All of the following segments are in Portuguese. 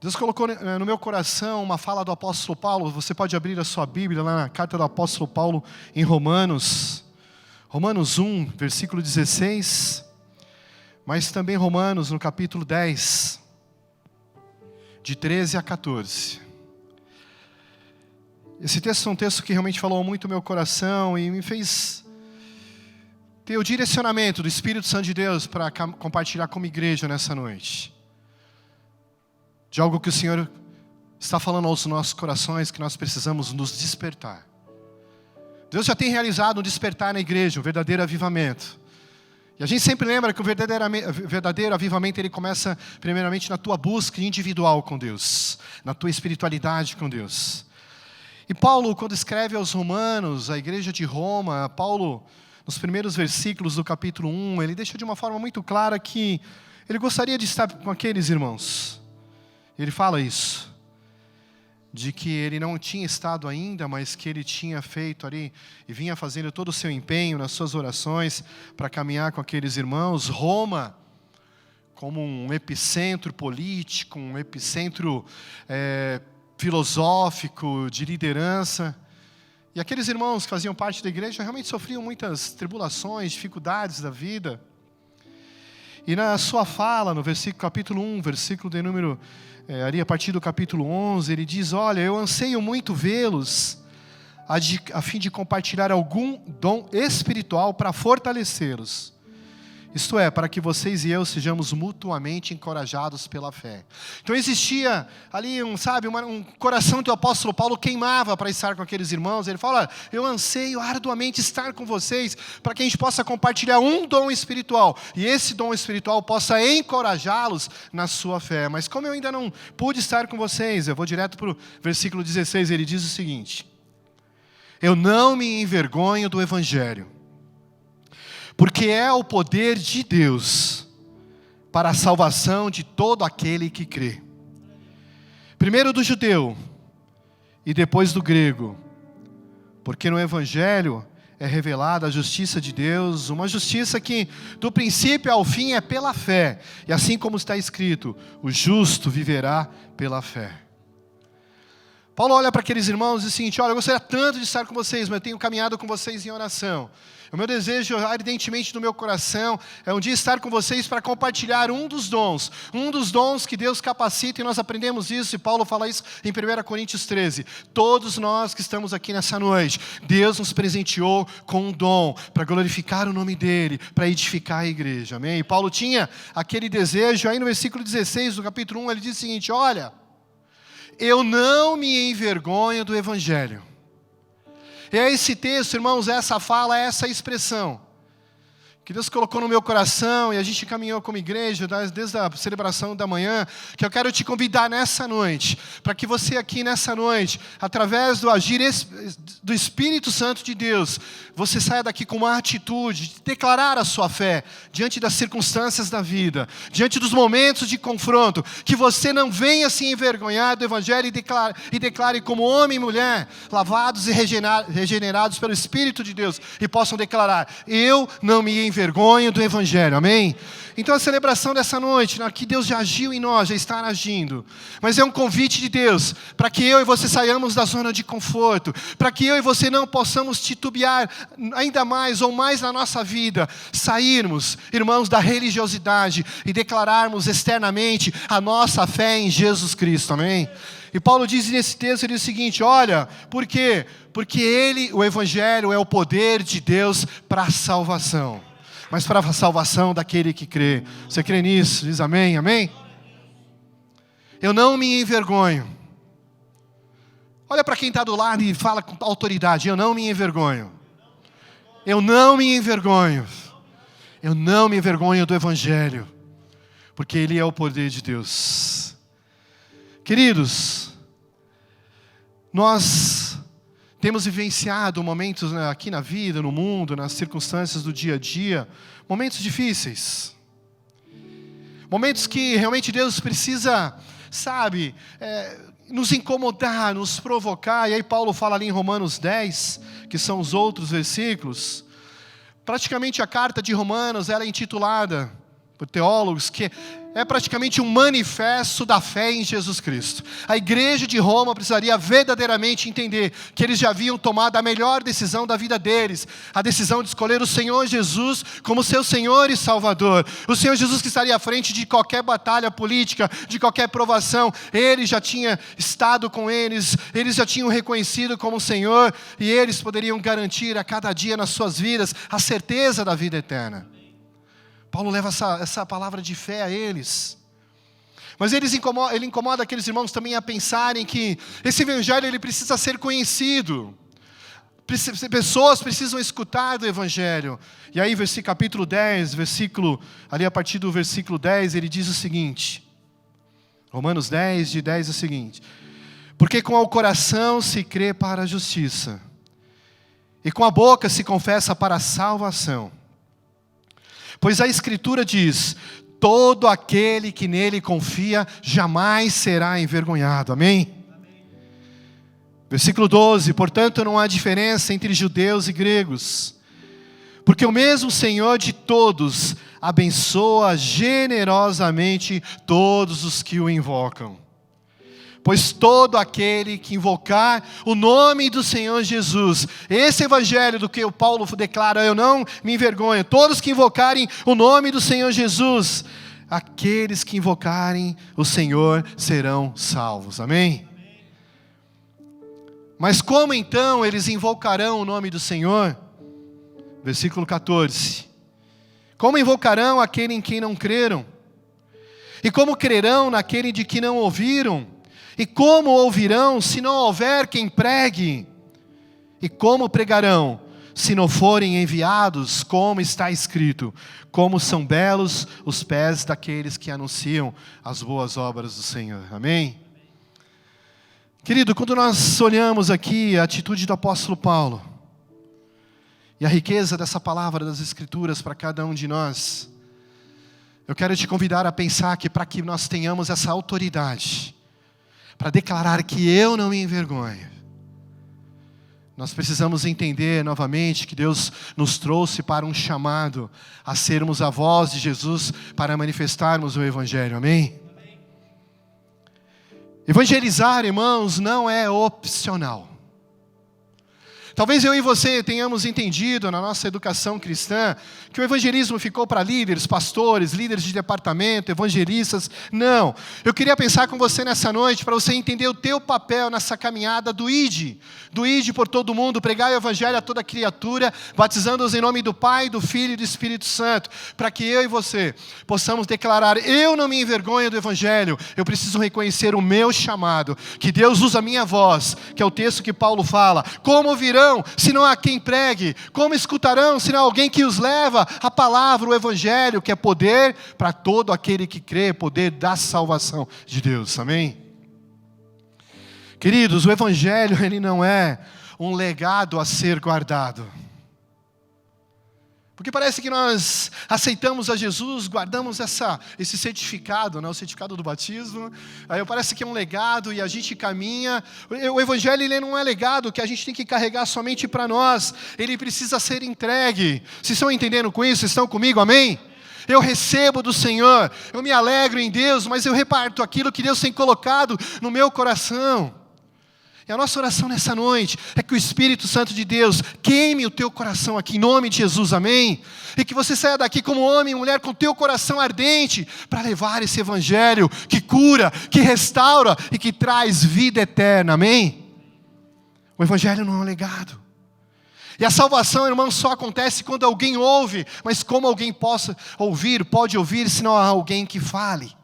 Deus colocou no meu coração uma fala do apóstolo Paulo. Você pode abrir a sua Bíblia lá na carta do apóstolo Paulo em Romanos 1, versículo 16, mas também Romanos no capítulo 10, de 13 a 14. Esse texto é um texto que realmente falou muito ao meu coração e me fez ter o direcionamento do Espírito Santo de Deus para compartilhar como igreja nessa noite. De algo que o Senhor está falando aos nossos corações, que nós precisamos nos despertar. Deus já tem realizado um despertar na igreja, um verdadeiro avivamento. E a gente sempre lembra que o verdadeiro avivamento, ele começa primeiramente na tua busca individual com Deus, na tua espiritualidade com Deus. E Paulo, quando escreve aos Romanos, a igreja de Roma, Paulo, nos primeiros versículos do capítulo 1, ele deixa de uma forma muito clara que ele gostaria de estar com aqueles irmãos. Ele fala isso, de que ele não tinha estado ainda, mas que ele tinha feito ali, e vinha fazendo todo o seu empenho nas suas orações, para caminhar com aqueles irmãos. Roma, como um epicentro político, um epicentro filosófico, de liderança. E aqueles irmãos que faziam parte da igreja, realmente sofriam muitas tribulações, dificuldades da vida. E na sua fala, no capítulo 1, versículo de número... ali a partir do capítulo 11, ele diz: olha, eu anseio muito vê-los, a fim de compartilhar algum dom espiritual para fortalecê-los. Isto é, para que vocês e eu sejamos mutuamente encorajados pela fé. Então existia ali um coração do apóstolo Paulo queimava para estar com aqueles irmãos. Ele fala: eu anseio arduamente estar com vocês, para que a gente possa compartilhar um dom espiritual, e esse dom espiritual possa encorajá-los na sua fé. Mas como eu ainda não pude estar com vocês, eu vou direto para o versículo 16, ele diz o seguinte: eu não me envergonho do Evangelho, porque é o poder de Deus para a salvação de todo aquele que crê. Primeiro do judeu e depois do grego. Porque no Evangelho é revelada a justiça de Deus, uma justiça que do princípio ao fim é pela fé. E assim como está escrito, o justo viverá pela fé. Paulo olha para aqueles irmãos e diz o seguinte: olha, eu gostaria tanto de estar com vocês, mas eu tenho caminhado com vocês em oração. O meu desejo ardentemente no meu coração é um dia estar com vocês para compartilhar um dos dons que Deus capacita, e nós aprendemos isso, e Paulo fala isso em 1 Coríntios 13. Todos nós que estamos aqui nessa noite, Deus nos presenteou com um dom para glorificar o nome dEle, para edificar a igreja, amém? E Paulo tinha aquele desejo. Aí no versículo 16 do capítulo 1, ele diz o seguinte: olha, eu não me envergonho do Evangelho. E é esse texto, irmãos, essa fala, essa expressão que Deus colocou no meu coração, e a gente caminhou como igreja desde a celebração da manhã, que eu quero te convidar nessa noite, para que você aqui nessa noite, através do agir do Espírito Santo de Deus, você saia daqui com uma atitude de declarar a sua fé diante das circunstâncias da vida, diante dos momentos de confronto, que você não venha se envergonhar do Evangelho e declare como homem e mulher, lavados e regenerados pelo Espírito de Deus, e possam declarar: eu não me envergonho do Evangelho, amém? Então a celebração dessa noite, que Deus já agiu em nós, já está agindo, mas é um convite de Deus, para que eu e você saiamos da zona de conforto, para que eu e você não possamos titubear ainda mais ou mais na nossa vida, sairmos, irmãos, da religiosidade e declararmos externamente a nossa fé em Jesus Cristo, amém? E Paulo diz nesse texto, ele diz o seguinte: olha, por quê? Porque o Evangelho é o poder de Deus para a salvação, mas para a salvação daquele que crê. Você crê nisso? Diz amém, amém? Eu não me envergonho. Olha para quem está do lado e fala com autoridade: eu não me envergonho. Eu não me envergonho. Eu não me envergonho do Evangelho, porque ele é o poder de Deus. Queridos, nós temos vivenciado momentos aqui na vida, no mundo, nas circunstâncias do dia a dia, momentos difíceis. Momentos que realmente Deus precisa, nos incomodar, nos provocar. E aí Paulo fala ali em Romanos 10, que são os outros versículos. Praticamente a carta de Romanos, ela é intitulada, por teólogos, que é praticamente um manifesto da fé em Jesus Cristo. A igreja de Roma precisaria verdadeiramente entender que eles já haviam tomado a melhor decisão da vida deles, a decisão de escolher o Senhor Jesus como seu Senhor e Salvador. O Senhor Jesus que estaria à frente de qualquer batalha política, de qualquer provação. Ele já tinha estado com eles já tinham reconhecido como Senhor, e eles poderiam garantir a cada dia nas suas vidas a certeza da vida eterna. Paulo leva essa palavra de fé a eles. Mas ele incomoda aqueles irmãos também a pensarem que esse evangelho ele precisa ser conhecido. Pessoas precisam escutar do evangelho. E aí, capítulo 10, ali a partir do versículo 10, ele diz o seguinte. Romanos 10, de 10 é o seguinte. Porque com o coração se crê para a justiça, e com a boca se confessa para a salvação. Pois a Escritura diz, todo aquele que nele confia jamais será envergonhado. Amém? Versículo 12, portanto não há diferença entre judeus e gregos, porque o mesmo Senhor de todos abençoa generosamente todos os que o invocam. Pois todo aquele que invocar o nome do Senhor Jesus, esse evangelho do que o Paulo declara, eu não me envergonho, todos que invocarem o nome do Senhor Jesus, aqueles que invocarem o Senhor serão salvos. Amém? Mas como então eles invocarão o nome do Senhor? Versículo 14. Como invocarão aquele em quem não creram? E como crerão naquele de que não ouviram? E como ouvirão se não houver quem pregue? E como pregarão se não forem enviados? Como está escrito, como são belos os pés daqueles que anunciam as boas obras do Senhor. Amém? Querido, quando nós olhamos aqui a atitude do apóstolo Paulo, e a riqueza dessa palavra das Escrituras para cada um de nós, eu quero te convidar a pensar que para que nós tenhamos essa autoridade, para declarar que eu não me envergonho, nós precisamos entender novamente que Deus nos trouxe para um chamado a sermos a voz de Jesus para manifestarmos o Evangelho. Amém? Evangelizar, irmãos, não é opcional. Talvez eu e você tenhamos entendido na nossa educação cristã que o evangelismo ficou para líderes, pastores, líderes de departamento, evangelistas. Não. Eu queria pensar com você nessa noite para você entender o teu papel nessa caminhada do ID por todo mundo, pregar o evangelho a toda criatura, batizando-os em nome do Pai, do Filho e do Espírito Santo, para que eu e você possamos declarar, eu não me envergonho do evangelho, eu preciso reconhecer o meu chamado, que Deus usa a minha voz, que é o texto que Paulo fala, como ouvirão se não há quem pregue? Como escutarão se não há alguém que os leva a palavra, o evangelho, que é poder para todo aquele que crê, poder da salvação de Deus. Amém? Queridos, o evangelho ele não é um legado a ser guardado. Porque parece que nós aceitamos a Jesus, guardamos esse certificado, né, o certificado do batismo, aí parece que é um legado e a gente caminha. O evangelho ele não é legado que a gente tem que carregar somente para nós, ele precisa ser entregue. Vocês estão entendendo com isso? Vocês estão comigo? Amém? Eu recebo do Senhor, eu me alegro em Deus, mas eu reparto aquilo que Deus tem colocado no meu coração. E a nossa oração nessa noite é que o Espírito Santo de Deus queime o teu coração aqui, em nome de Jesus, amém? E que você saia daqui como homem e mulher com o teu coração ardente para levar esse evangelho que cura, que restaura e que traz vida eterna, amém? O evangelho não é um legado. E a salvação, irmão, só acontece quando alguém ouve, mas como alguém pode ouvir se não há alguém que fale?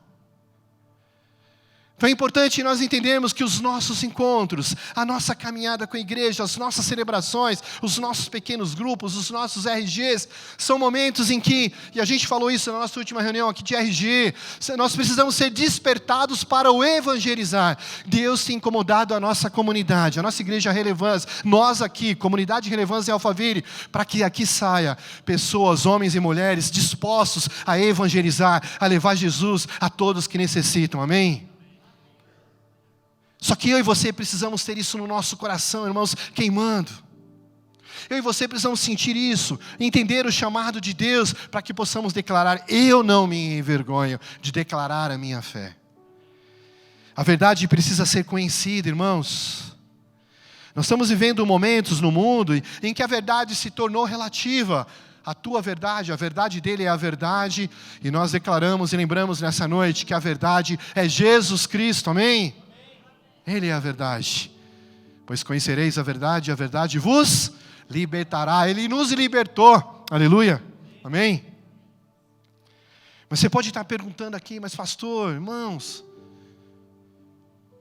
Então é importante nós entendermos que os nossos encontros, a nossa caminhada com a igreja, as nossas celebrações, os nossos pequenos grupos, os nossos RGs, são momentos em que, e a gente falou isso na nossa última reunião aqui de RG, nós precisamos ser despertados para o evangelizar. Deus tem incomodado a nossa comunidade, a nossa igreja Relevância, nós aqui, comunidade Relevância em Alphaville, para que aqui saia pessoas, homens e mulheres, dispostos a evangelizar, a levar Jesus a todos que necessitam, amém? Só que eu e você precisamos ter isso no nosso coração, irmãos, queimando. Eu e você precisamos sentir isso, entender o chamado de Deus, para que possamos declarar: eu não me envergonho de declarar a minha fé. A verdade precisa ser conhecida, irmãos. Nós estamos vivendo momentos no mundo em que a verdade se tornou relativa. A tua verdade, a verdade dele é a verdade. E nós declaramos e lembramos nessa noite que a verdade é Jesus Cristo, amém? Ele é a verdade. Pois conhecereis a verdade vos libertará. Ele nos libertou, aleluia, amém? Mas você pode estar perguntando aqui: mas pastor, irmãos,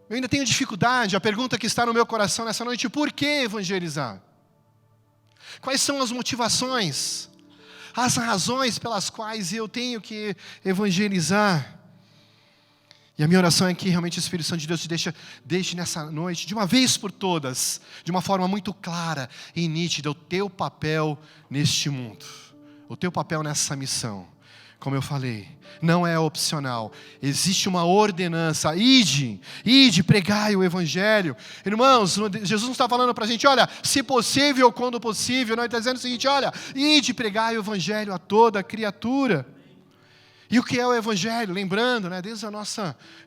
eu ainda tenho dificuldade. A pergunta que está no meu coração nessa noite: por que evangelizar? Quais são as motivações, as razões pelas quais eu tenho que evangelizar? E a minha oração é que realmente o Espírito Santo de Deus te deixe nessa noite, de uma vez por todas, de uma forma muito clara e nítida, o teu papel neste mundo, o teu papel nessa missão. Como eu falei, não é opcional, existe uma ordenança: ide, pregai o Evangelho. Irmãos, Jesus não está falando para a gente: olha, se possível, quando possível. Não, ele está dizendo o seguinte: olha, ide, pregai o Evangelho a toda criatura. E o que é o Evangelho? Lembrando, desde o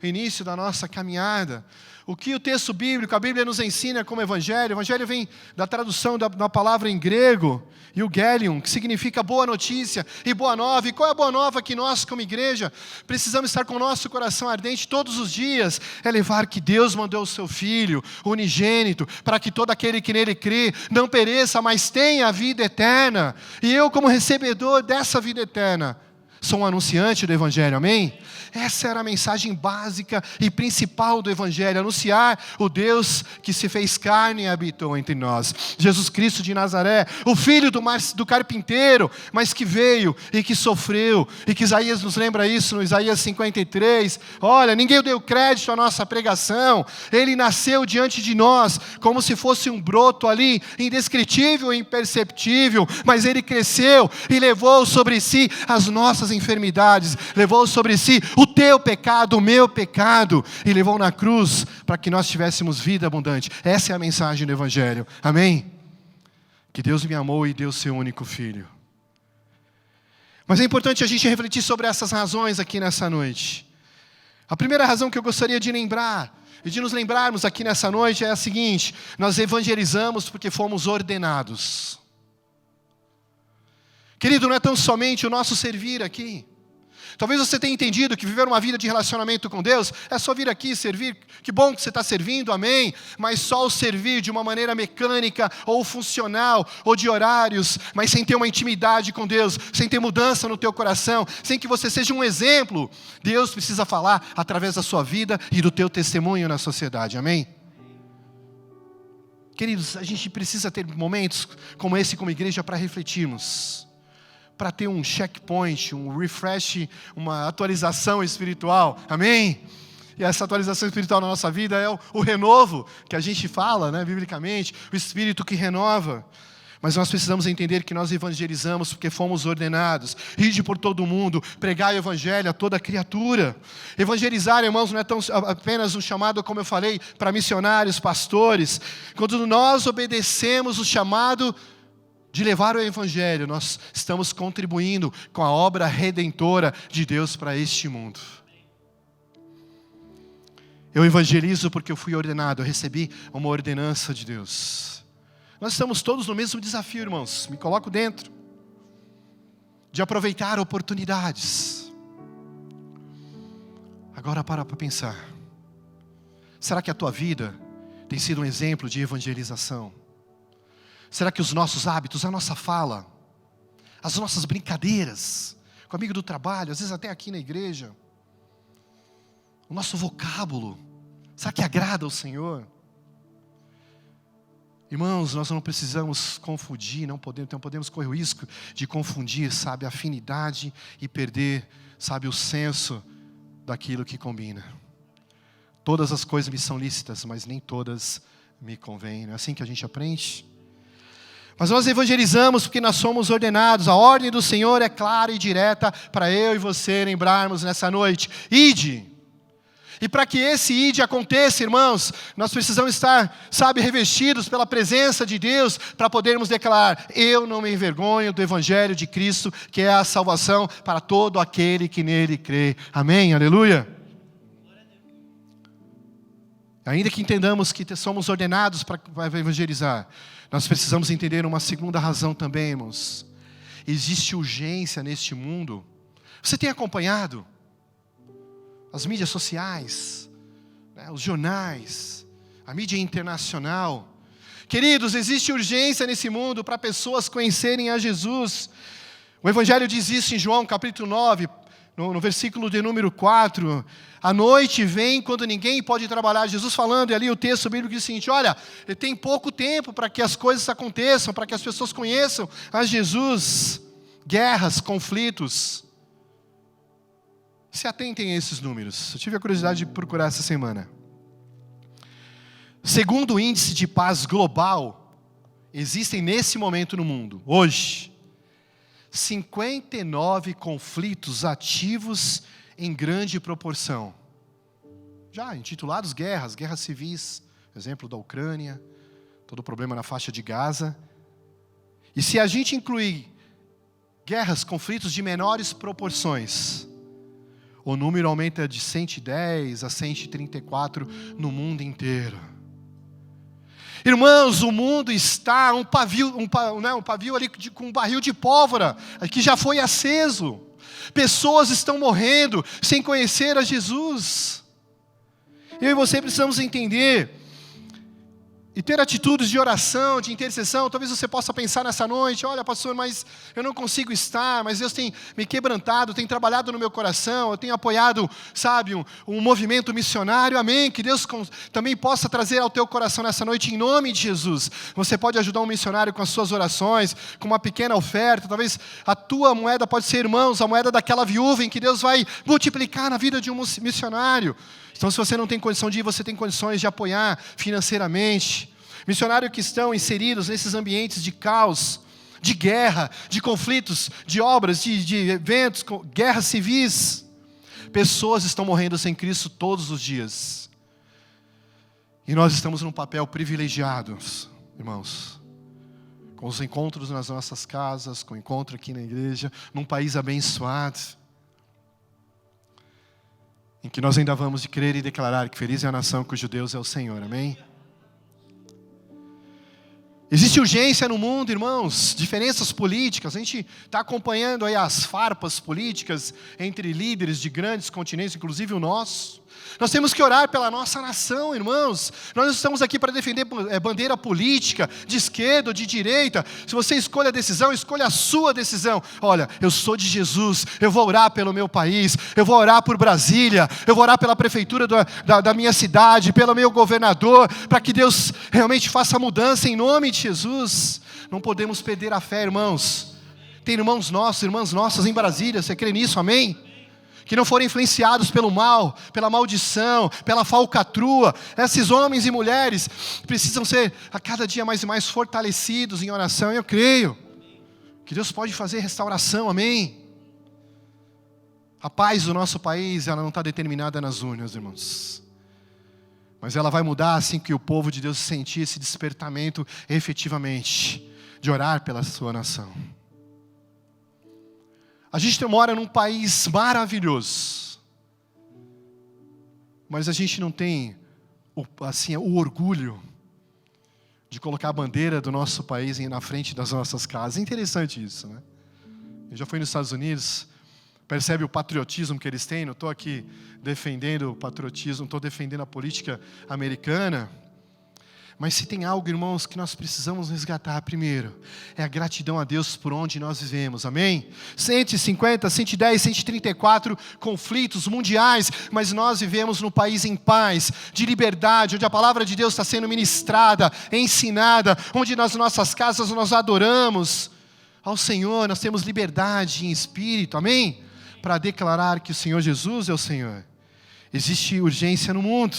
início da nossa caminhada, o que o texto bíblico, a Bíblia nos ensina como Evangelho. O Evangelho vem da tradução da palavra em grego, Eugelion, que significa boa notícia e boa nova. E qual é a boa nova que nós, como igreja, precisamos estar com o nosso coração ardente todos os dias? É levar que Deus mandou o seu Filho, unigênito, para que todo aquele que nele crê não pereça, mas tenha a vida eterna. E eu, como recebedor dessa vida eterna, sou um anunciante do Evangelho, amém? Essa era a mensagem básica e principal do Evangelho: anunciar o Deus que se fez carne e habitou entre nós. Jesus Cristo de Nazaré, o filho do carpinteiro, mas que veio e que sofreu. E que Isaías nos lembra isso no Isaías 53. Olha, ninguém deu crédito à nossa pregação. Ele nasceu diante de nós como se fosse um broto ali, indescritível e imperceptível. Mas ele cresceu e levou sobre si as nossas enfermidades, levou sobre si o teu pecado, o meu pecado, e levou na cruz para que nós tivéssemos vida abundante. Essa é a mensagem do Evangelho, amém? Que Deus me amou e deu seu único Filho. Mas é importante a gente refletir sobre essas razões aqui nessa noite. A primeira razão que eu gostaria de lembrar, e de nos lembrarmos aqui nessa noite, é a seguinte: nós evangelizamos porque fomos ordenados. Querido, não é tão somente o nosso servir aqui. Talvez você tenha entendido que viver uma vida de relacionamento com Deus é só vir aqui servir. Que bom que você está servindo, amém? Mas só o servir de uma maneira mecânica ou funcional, ou de horários, mas sem ter uma intimidade com Deus, sem ter mudança no teu coração, sem que você seja um exemplo. Deus precisa falar através da sua vida e do teu testemunho na sociedade, amém? Queridos, a gente precisa ter momentos como esse como igreja para refletirmos, para ter um checkpoint, um refresh, uma atualização espiritual, amém? E essa atualização espiritual na nossa vida é o renovo, que a gente fala, biblicamente, o Espírito que renova. Mas nós precisamos entender que nós evangelizamos porque fomos ordenados. Ide por todo o mundo, pregai o Evangelho a toda criatura. Evangelizar, irmãos, não é tão apenas um chamado, como eu falei, para missionários, pastores. Quando nós obedecemos o chamado de levar o Evangelho, nós estamos contribuindo com a obra redentora de Deus para este mundo. Eu evangelizo porque eu fui ordenado, eu recebi uma ordenança de Deus. Nós estamos todos no mesmo desafio, irmãos, me coloco dentro, de aproveitar oportunidades. Agora para pensar, será que a tua vida tem sido um exemplo de evangelização? Será que os nossos hábitos, a nossa fala, as nossas brincadeiras, com o amigo do trabalho, às vezes até aqui na igreja, o nosso vocábulo, será que agrada ao Senhor? Irmãos, nós não precisamos confundir, não podemos correr o risco de confundir, a afinidade e perder, o senso daquilo que combina. Todas as coisas me são lícitas, mas nem todas me convêm. Não é assim que a gente aprende? Mas nós evangelizamos porque nós somos ordenados. A ordem do Senhor é clara e direta para eu e você lembrarmos nessa noite. Ide. E para que esse ide aconteça, irmãos, nós precisamos estar, revestidos pela presença de Deus, para podermos declarar: eu não me envergonho do Evangelho de Cristo, que é a salvação para todo aquele que nele crê. Amém? Aleluia? Ainda que entendamos que somos ordenados para evangelizar, nós precisamos entender uma segunda razão também, irmãos. Existe urgência neste mundo. Você tem acompanhado as mídias sociais, os jornais, a mídia internacional? Queridos, existe urgência nesse mundo para pessoas conhecerem a Jesus. O Evangelho diz isso em João capítulo 9, no versículo de número 4. A noite vem quando ninguém pode trabalhar. Jesus falando, e ali o texto bíblico diz o seguinte: olha, tem pouco tempo para que as coisas aconteçam, para que as pessoas conheçam a Jesus. Guerras, conflitos. Se atentem a esses números. Eu tive a curiosidade de procurar essa semana. Segundo o índice de paz global, existem nesse momento no mundo, hoje, 59 conflitos ativos em grande proporção. Já intitulados guerras civis, exemplo da Ucrânia, todo o problema na faixa de Gaza. E se a gente incluir guerras, conflitos de menores proporções, o número aumenta de 110 a 134 no mundo inteiro. Irmãos, o mundo está um pavio ali com um barril de pólvora que já foi aceso. Pessoas estão morrendo sem conhecer a Jesus. Eu e você precisamos entender e ter atitudes de oração, de intercessão. Talvez você possa pensar nessa noite: olha, pastor, mas eu não consigo estar, mas Deus tem me quebrantado, tem trabalhado no meu coração, eu tenho apoiado, um movimento missionário. Amém? Que Deus também possa trazer ao teu coração nessa noite, em nome de Jesus. Você pode ajudar um missionário com as suas orações, com uma pequena oferta. Talvez a tua moeda pode ser, irmãos, a moeda daquela viúva, em que Deus vai multiplicar na vida de um missionário. Então, se você não tem condição de ir, você tem condições de apoiar financeiramente. Missionários que estão inseridos nesses ambientes de caos, de guerra, de conflitos, de obras, de eventos, guerras civis. Pessoas estão morrendo sem Cristo todos os dias. E nós estamos num papel privilegiado, irmãos, com os encontros nas nossas casas, com o encontro aqui na igreja, num país abençoado, em que nós ainda vamos de crer e declarar que feliz é a nação cujo Deus é o Senhor. Amém? Existe urgência no mundo, irmãos, diferenças políticas. A gente está acompanhando aí as farpas políticas entre líderes de grandes continentes, inclusive o nosso. Nós temos que orar pela nossa nação, irmãos. Nós não estamos aqui para defender bandeira política, de esquerda ou de direita. Se você escolhe a decisão, escolha a sua decisão. Olha, eu sou de Jesus, eu vou orar pelo meu país, eu vou orar por Brasília, eu vou orar pela prefeitura da minha cidade, pelo meu governador, para que Deus realmente faça a mudança em nome de Jesus. Não podemos perder a fé, irmãos. Tem irmãos nossos, irmãs nossas em Brasília, você crê nisso? Amém? Que não foram influenciados pelo mal, pela maldição, pela falcatrua. Esses homens e mulheres precisam ser a cada dia mais e mais fortalecidos em oração. Eu creio que Deus pode fazer restauração, amém? A paz do nosso país, ela não está determinada nas urnas, irmãos. Mas ela vai mudar assim que o povo de Deus sentir esse despertamento efetivamente, de orar pela sua nação. A gente mora num país maravilhoso, mas a gente não tem o orgulho de colocar a bandeira do nosso país na frente das nossas casas. É interessante isso, né? Eu já fui nos Estados Unidos, percebe o patriotismo que eles têm. Não estou aqui defendendo o patriotismo, não estou defendendo a política americana. Mas se tem algo, irmãos, que nós precisamos resgatar primeiro, é a gratidão a Deus por onde nós vivemos, amém? 150, 110, 134 conflitos mundiais, mas nós vivemos num país em paz, de liberdade, onde a palavra de Deus está sendo ministrada, ensinada, onde nas nossas casas nós adoramos ao Senhor, nós temos liberdade em espírito, amém? Para declarar que o Senhor Jesus é o Senhor. Existe urgência no mundo.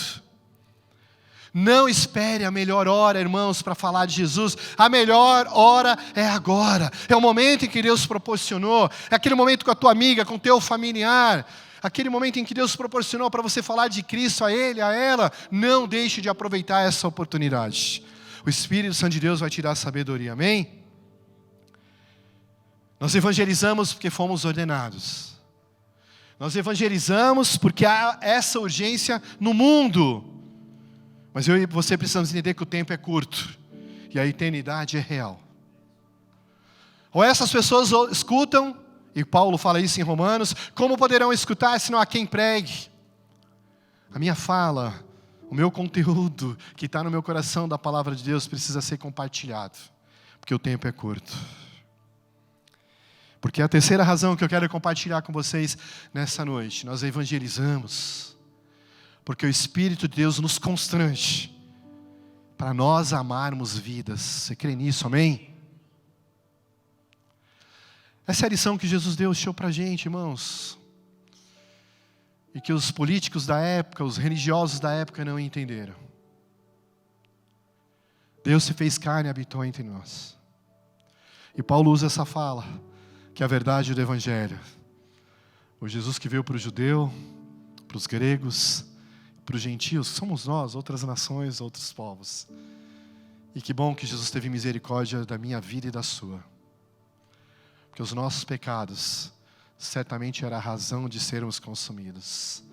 Não espere a melhor hora, irmãos, para falar de Jesus. A melhor hora é agora. É o momento em que Deus proporcionou. É aquele momento com a tua amiga, com o teu familiar. aquele momento em que Deus proporcionou para você falar de Cristo a ele, a ela, não deixe de aproveitar essa oportunidade. O Espírito Santo de Deus vai te dar sabedoria, amém? Nós evangelizamos porque fomos ordenados. Nós evangelizamos porque há essa urgência no mundo. Mas eu e você precisamos entender que o tempo é curto e a eternidade é real. Ou essas pessoas escutam, e Paulo fala isso em Romanos, como poderão escutar se não há quem pregue? A minha fala, o meu conteúdo que está no meu coração da palavra de Deus precisa ser compartilhado, porque o tempo é curto. Porque a terceira razão que eu quero compartilhar com vocês nessa noite, nós evangelizamos, porque o Espírito de Deus nos constrange para nós amarmos vidas. Você crê nisso, amém? Essa é a lição que Jesus deixou para a gente, irmãos. E que os políticos da época, os religiosos da época não entenderam. Deus se fez carne e habitou entre nós. E Paulo usa essa fala, que é a verdade do Evangelho. O Jesus que veio para o judeu, para os gregos, para os gentios, somos nós, outras nações, outros povos. E que bom que Jesus teve misericórdia da minha vida e da sua. Porque os nossos pecados certamente era a razão de sermos consumidos.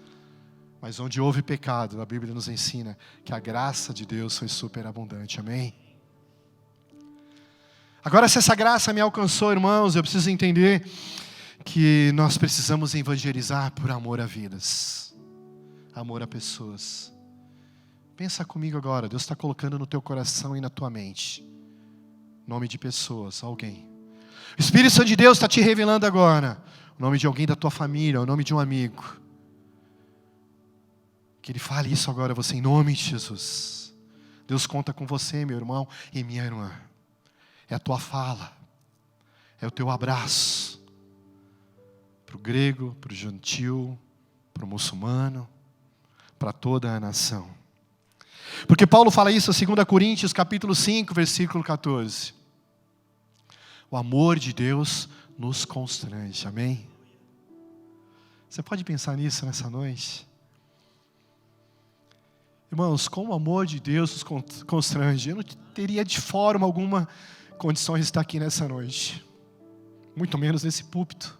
Mas onde houve pecado, a Bíblia nos ensina que a graça de Deus foi superabundante, amém? Agora, se essa graça me alcançou, irmãos, eu preciso entender que nós precisamos evangelizar por amor a vidas, amor a pessoas. Pensa comigo agora, Deus está colocando no teu coração e na tua mente nome de pessoas, alguém. O Espírito Santo de Deus está te revelando agora o nome de alguém da tua família, o nome de um amigo. Que Ele fale isso agora a você em nome de Jesus. Deus conta com você, meu irmão e minha irmã. É a tua fala, é o teu abraço. Para o grego, para o gentil, para o muçulmano, para toda a nação. Porque Paulo fala isso em 2 Coríntios capítulo 5, versículo 14. O amor de Deus nos constrange, amém? Você pode pensar nisso nessa noite? Irmãos, como o amor de Deus nos constrange, eu não teria de forma alguma condições de estar aqui nessa noite. Muito menos nesse púlpito.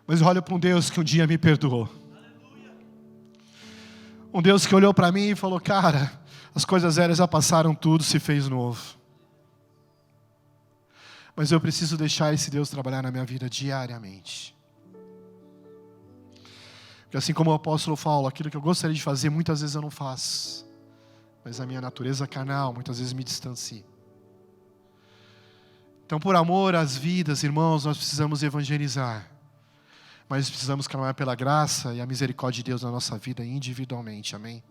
Mas eu olho para um Deus que um dia me perdoou. Um Deus que olhou para mim e falou, cara, as coisas velhas já passaram, tudo se fez novo. Mas eu preciso deixar esse Deus trabalhar na minha vida diariamente. Porque assim como o apóstolo Paulo, aquilo que eu gostaria de fazer, muitas vezes eu não faço. Mas a minha natureza carnal, muitas vezes me distancia. Então, por amor às vidas, irmãos, nós precisamos evangelizar. Mas precisamos clamar pela graça e a misericórdia de Deus na nossa vida individualmente, amém?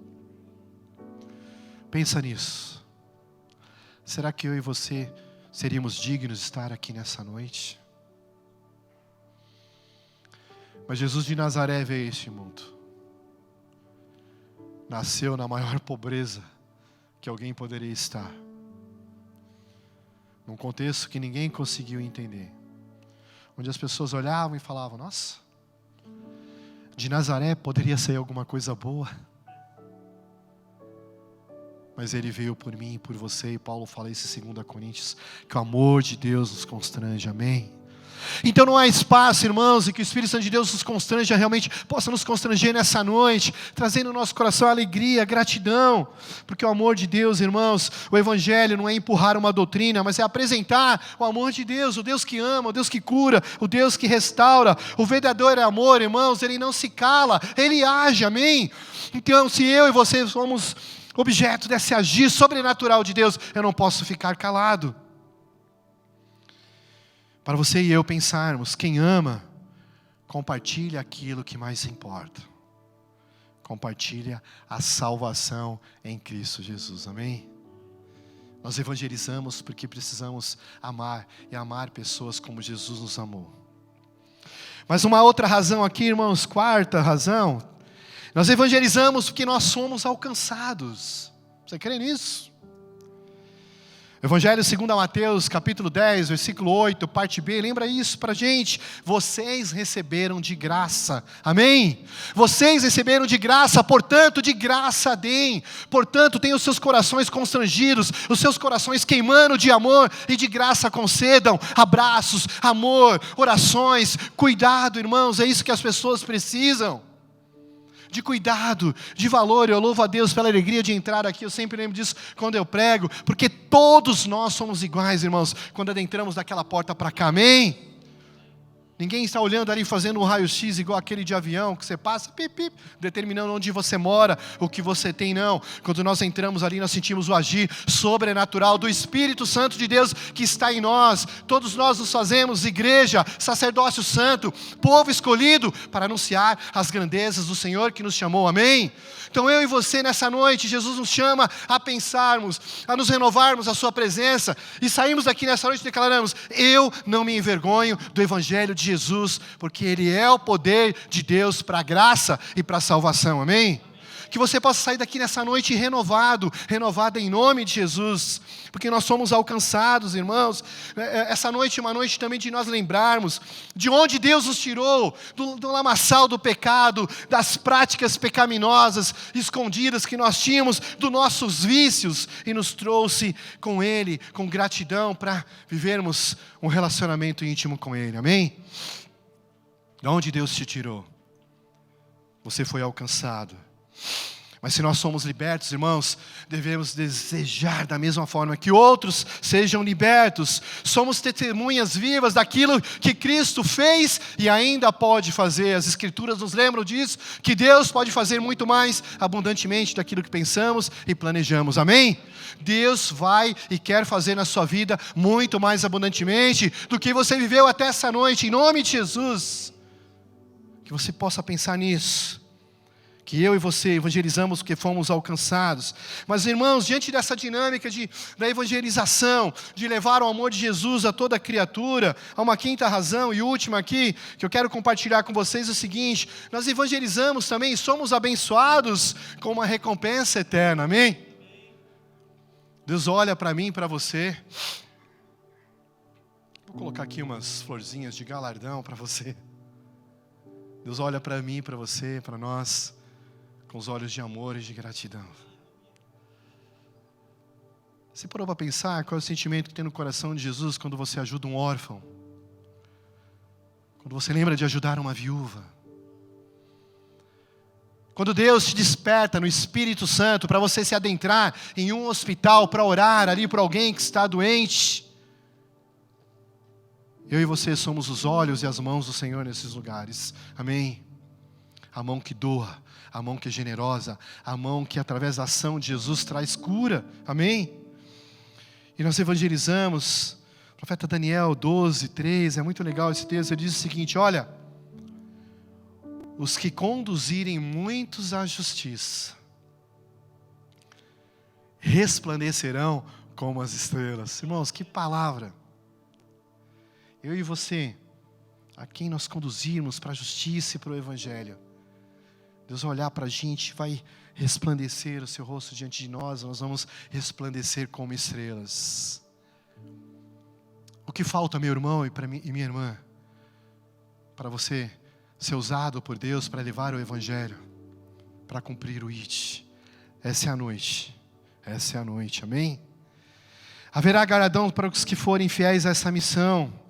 Pensa nisso. Será que eu e você seríamos dignos de estar aqui nessa noite? Mas Jesus de Nazaré veio a este mundo. Nasceu na maior pobreza que alguém poderia estar. Num contexto que ninguém conseguiu entender. Onde as pessoas olhavam e falavam, nossa, de Nazaré poderia sair alguma coisa boa. Mas Ele veio por mim e por você. E Paulo fala isso em 2 Coríntios, que o amor de Deus nos constrange, amém? Então não há espaço, irmãos, e que o Espírito Santo de Deus nos constranja, realmente possa nos constranger nessa noite, trazendo no nosso coração alegria, gratidão, porque o amor de Deus, irmãos, o Evangelho não é empurrar uma doutrina, mas é apresentar o amor de Deus, o Deus que ama, o Deus que cura, o Deus que restaura. O verdadeiro amor, irmãos, Ele não se cala, Ele age, amém? Então, se eu e você somos objeto desse agir sobrenatural de Deus, eu não posso ficar calado. Para você e eu pensarmos, quem ama, compartilha aquilo que mais importa. Compartilha a salvação em Cristo Jesus, amém? Nós evangelizamos porque precisamos amar e amar pessoas como Jesus nos amou. Mas uma outra razão aqui, irmãos, quarta razão, nós evangelizamos porque nós somos alcançados. Você crê nisso? Evangelho segundo Mateus, capítulo 10, versículo 8, parte B, lembra isso pra gente? Vocês receberam de graça, amém? Vocês receberam de graça, portanto, de graça deem. Portanto, tenham os seus corações constrangidos, os seus corações queimando de amor, e de graça concedam abraços, amor, orações, cuidado, irmãos, é isso que as pessoas precisam. De cuidado, de valor. Eu louvo a Deus pela alegria de entrar aqui. Eu sempre lembro disso quando eu prego, porque todos nós somos iguais, irmãos, quando adentramos daquela porta para cá, amém? Ninguém está olhando ali fazendo um raio-x igual aquele de avião, que você passa, pip, pip, determinando onde você mora, o que você tem, não. Quando nós entramos ali, nós sentimos o agir sobrenatural do Espírito Santo de Deus que está em nós. Todos nós nos fazemos igreja, sacerdócio santo, povo escolhido, para anunciar as grandezas do Senhor que nos chamou, amém? Então eu e você nessa noite, Jesus nos chama a pensarmos, a nos renovarmos a sua presença, e saímos daqui nessa noite e declaramos: eu não me envergonho do Evangelho de Jesus, porque Ele é o poder de Deus para a graça e para a salvação, amém? Que você possa sair daqui nessa noite renovado em nome de Jesus, porque nós somos alcançados, irmãos. Essa noite é uma noite também de nós lembrarmos de onde Deus nos tirou, do lamaçal do pecado, das práticas pecaminosas, escondidas que nós tínhamos, dos nossos vícios, e nos trouxe com Ele, com gratidão, para vivermos um relacionamento íntimo com Ele, amém? De onde Deus te tirou, você foi alcançado. Mas se nós somos libertos, irmãos, devemos desejar da mesma forma que outros sejam libertos. Somos testemunhas vivas daquilo que Cristo fez e ainda pode fazer. As Escrituras nos lembram disso, que Deus pode fazer muito mais abundantemente daquilo que pensamos e planejamos, amém? Deus vai e quer fazer na sua vida muito mais abundantemente do que você viveu até essa noite, em nome de Jesus. Que você possa pensar nisso. Que eu e você evangelizamos porque fomos alcançados. Mas, irmãos, diante dessa dinâmica da evangelização, de levar o amor de Jesus a toda criatura, há uma quinta razão e última aqui, que eu quero compartilhar com vocês o seguinte: nós evangelizamos também, somos abençoados com uma recompensa eterna, amém? Deus olha para mim e para você. Vou colocar aqui umas florzinhas de galardão para você. Deus olha para mim e para você, para nós, com os olhos de amor e de gratidão. Você parou para pensar qual é o sentimento que tem no coração de Jesus quando você ajuda um órfão? Quando você lembra de ajudar uma viúva? Quando Deus te desperta no Espírito Santo para você se adentrar em um hospital para orar ali por alguém que está doente? Eu e você somos os olhos e as mãos do Senhor nesses lugares, amém? A mão que doa, a mão que é generosa, a mão que através da ação de Jesus traz cura, amém? E nós evangelizamos, profeta Daniel 12:3, é muito legal esse texto. Ele diz o seguinte: olha, os que conduzirem muitos à justiça resplandecerão como as estrelas. Irmãos, que palavra! Eu e você, a quem nós conduzirmos para a justiça e para o Evangelho, Deus vai olhar para a gente, vai resplandecer o seu rosto diante de nós vamos resplandecer como estrelas. O que falta, meu irmão e minha irmã, para você ser usado por Deus para levar o Evangelho, para cumprir o IT? Essa é a noite, amém? Haverá galardão para os que forem fiéis a essa missão.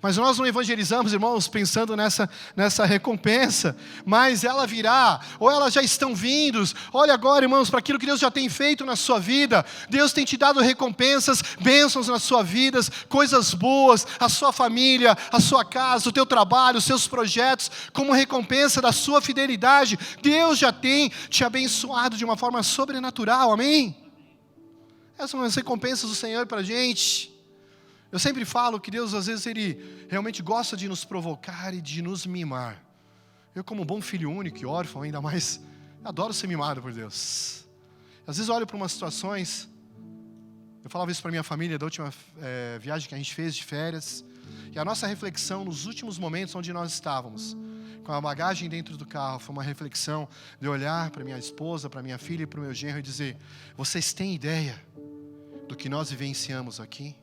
Mas nós não evangelizamos, irmãos, pensando nessa recompensa, mas ela virá, ou elas já estão vindos. Olha agora, irmãos, para aquilo que Deus já tem feito na sua vida. Deus tem te dado recompensas, bênçãos nas suas vidas, coisas boas, a sua família, a sua casa, o teu trabalho, os seus projetos, como recompensa da sua fidelidade. Deus já tem te abençoado de uma forma sobrenatural, amém? Essas são as recompensas do Senhor para a gente. Eu sempre falo que Deus, às vezes, Ele realmente gosta de nos provocar e de nos mimar. Eu, como bom filho único e órfão, ainda mais, adoro ser mimado por Deus. Às vezes eu olho para umas situações, eu falava isso para minha família da última viagem que a gente fez de férias, e a nossa reflexão nos últimos momentos onde nós estávamos, com a bagagem dentro do carro, foi uma reflexão de olhar para minha esposa, para minha filha e para o meu genro e dizer: vocês têm ideia do que nós vivenciamos aqui,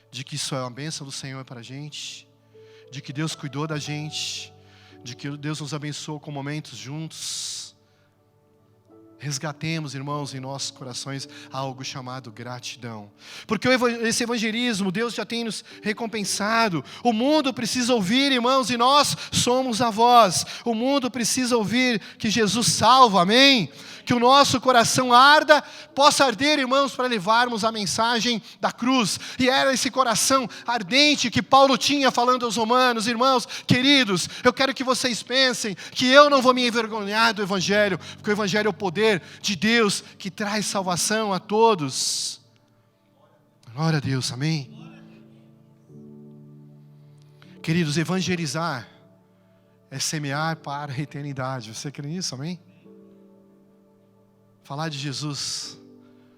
de que isso é uma bênção do Senhor para a gente, de que Deus cuidou da gente, de que Deus nos abençoou com momentos juntos. Resgatemos, irmãos, em nossos corações algo chamado gratidão. Porque esse evangelismo, Deus já tem nos recompensado. O mundo precisa ouvir, irmãos, e nós somos a voz. O mundo precisa ouvir que Jesus salva, amém? Que o nosso coração arda, possa arder, irmãos, para levarmos a mensagem da cruz. E era esse coração ardente que Paulo tinha falando aos romanos. Irmãos, queridos, eu quero que vocês pensem que eu não vou me envergonhar do evangelho, porque o evangelho é o poder de Deus que traz salvação a todos. Glória a Deus, amém? Queridos, evangelizar é semear para a eternidade. Você crê nisso, amém? Falar de Jesus,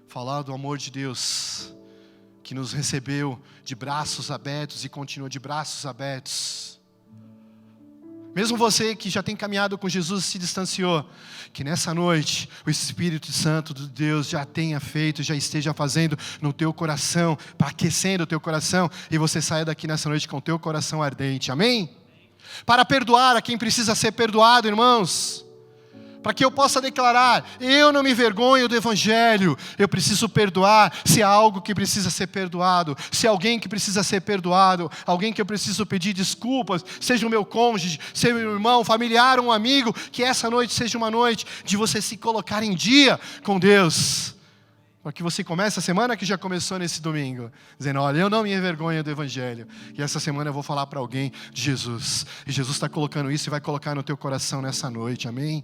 falar do amor de Deus, que nos recebeu de braços abertos e continua de braços abertos. Mesmo você que já tem caminhado com Jesus e se distanciou, que nessa noite o Espírito Santo de Deus já tenha feito, já esteja fazendo no teu coração, para aquecendo o teu coração, e você saia daqui nessa noite com o teu coração ardente, amém? Para perdoar a quem precisa ser perdoado, irmãos. Para que eu possa declarar, eu não me envergonho do evangelho, eu preciso perdoar, se há algo que precisa ser perdoado, se há alguém que precisa ser perdoado, alguém que eu preciso pedir desculpas, seja o meu cônjuge, seja o meu irmão, familiar, um amigo, que essa noite seja uma noite de você se colocar em dia com Deus, para que você comece a semana que já começou nesse domingo, dizendo, olha, eu não me envergonho do evangelho, e essa semana eu vou falar para alguém de Jesus, e Jesus está colocando isso e vai colocar no teu coração nessa noite, amém?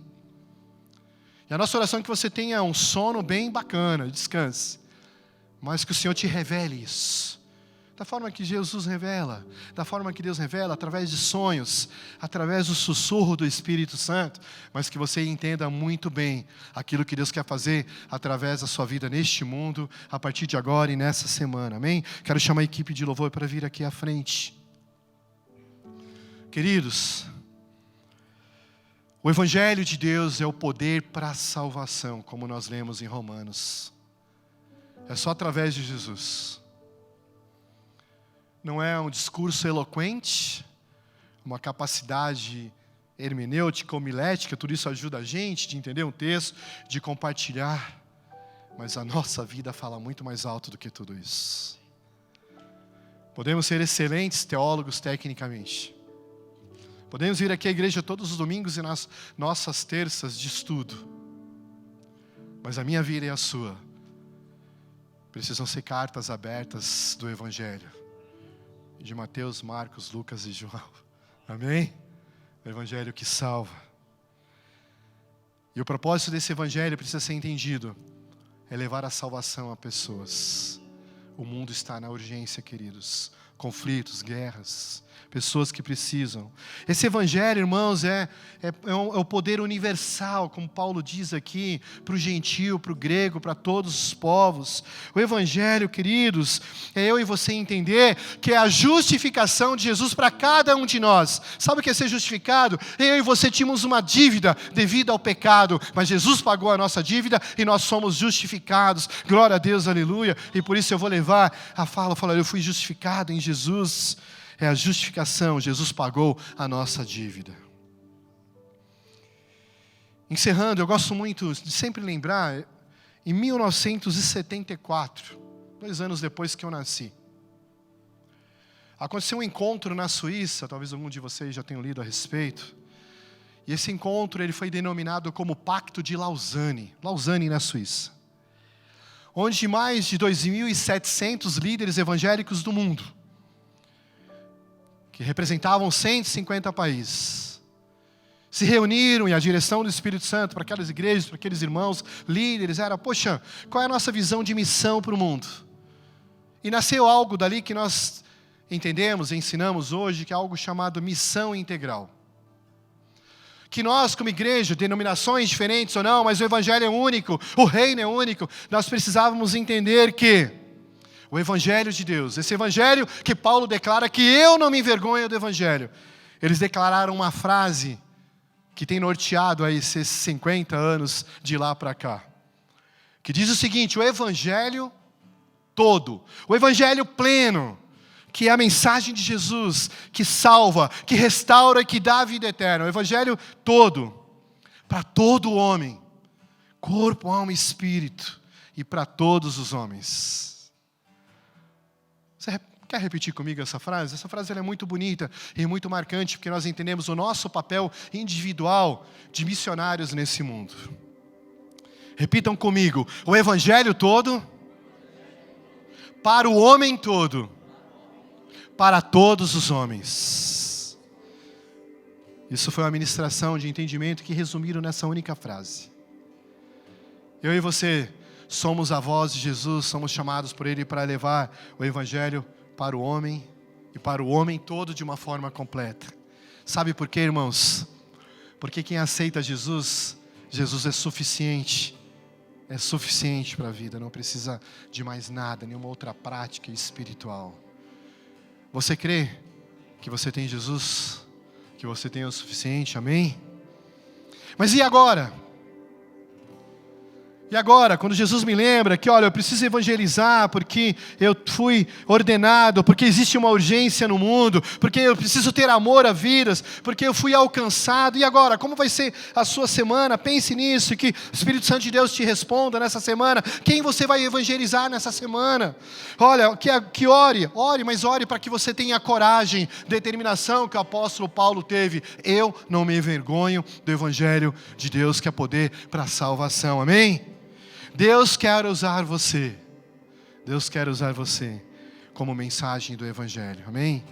E a nossa oração é que você tenha um sono bem bacana, descanse. Mas que o Senhor te revele isso. Da forma que Jesus revela. Da forma que Deus revela, através de sonhos. Através do sussurro do Espírito Santo. Mas que você entenda muito bem aquilo que Deus quer fazer através da sua vida neste mundo, a partir de agora e nessa semana. Amém? Quero chamar a equipe de louvor para vir aqui à frente. Queridos, o Evangelho de Deus é o poder para a salvação, como nós lemos em Romanos. É só através de Jesus. Não é um discurso eloquente, uma capacidade hermenêutica, homilética, tudo isso ajuda a gente de entender um texto, de compartilhar. Mas a nossa vida fala muito mais alto do que tudo isso. Podemos ser excelentes teólogos tecnicamente. Podemos vir aqui à igreja todos os domingos e nas nossas terças de estudo. Mas a minha vida e a sua precisam ser cartas abertas do Evangelho. De Mateus, Marcos, Lucas e João. Amém? O Evangelho que salva. E o propósito desse Evangelho precisa ser entendido. É levar a salvação a pessoas. O mundo está na urgência, queridos. Conflitos, guerras, pessoas que precisam. Esse evangelho, irmãos, é o poder universal, como Paulo diz aqui, para o gentio, para o grego, para todos os povos. O evangelho, queridos, é eu e você entender que é a justificação de Jesus para cada um de nós. Sabe o que é ser justificado? Eu e você tínhamos uma dívida devido ao pecado, mas Jesus pagou a nossa dívida e nós somos justificados. Glória a Deus, aleluia. E por isso eu vou levar a fala, eu fui justificado em Jesus. É a justificação, Jesus pagou a nossa dívida. Encerrando, eu gosto muito de sempre lembrar, em 1974, 2 anos depois que eu nasci, aconteceu um encontro na Suíça, talvez algum de vocês já tenham lido a respeito, e esse encontro ele foi denominado como Pacto de Lausanne, Lausanne na Suíça, onde mais de 2.700 líderes evangélicos do mundo, que representavam 150 países, se reuniram e a direção do Espírito Santo para aquelas igrejas, para aqueles irmãos, líderes, era, poxa, qual é a nossa visão de missão para o mundo? E nasceu algo dali que nós entendemos e ensinamos hoje, que é algo chamado missão integral. Que nós, como igreja, denominações diferentes ou não, mas o Evangelho é único, o reino é único, nós precisávamos entender que o Evangelho de Deus, esse Evangelho que Paulo declara que eu não me envergonho do Evangelho. Eles declararam uma frase que tem norteado aí esses 50 anos de lá para cá. Que diz o seguinte, o Evangelho todo, o Evangelho pleno, que é a mensagem de Jesus, que salva, que restaura e que dá a vida eterna. O Evangelho todo, para todo homem, corpo, alma e espírito, e para todos os homens. Você quer repetir comigo essa frase? Essa frase ela é muito bonita e muito marcante, porque nós entendemos o nosso papel individual de missionários nesse mundo. Repitam comigo: o Evangelho todo, para o homem todo, para todos os homens. Isso foi uma ministração de entendimento que resumiram nessa única frase. Eu e você somos a voz de Jesus, somos chamados por Ele para levar o Evangelho para o homem e para o homem todo de uma forma completa. Sabe por quê, irmãos? Porque quem aceita Jesus, Jesus é suficiente para a vida, não precisa de mais nada, nenhuma outra prática espiritual. Você crê que você tem Jesus? Que você tem o suficiente? Amém? Mas e agora? E agora, quando Jesus me lembra que, olha, eu preciso evangelizar porque eu fui ordenado, porque existe uma urgência no mundo, porque eu preciso ter amor a vidas, porque eu fui alcançado. E agora, como vai ser a sua semana? Pense nisso e que o Espírito Santo de Deus te responda nessa semana. Quem você vai evangelizar nessa semana? Olha, que ore, mas ore para que você tenha coragem, determinação que o apóstolo Paulo teve. Eu não me envergonho do Evangelho de Deus, que é poder para a salvação. Amém? Deus quer usar você. Deus quer usar você como mensagem do Evangelho. Amém?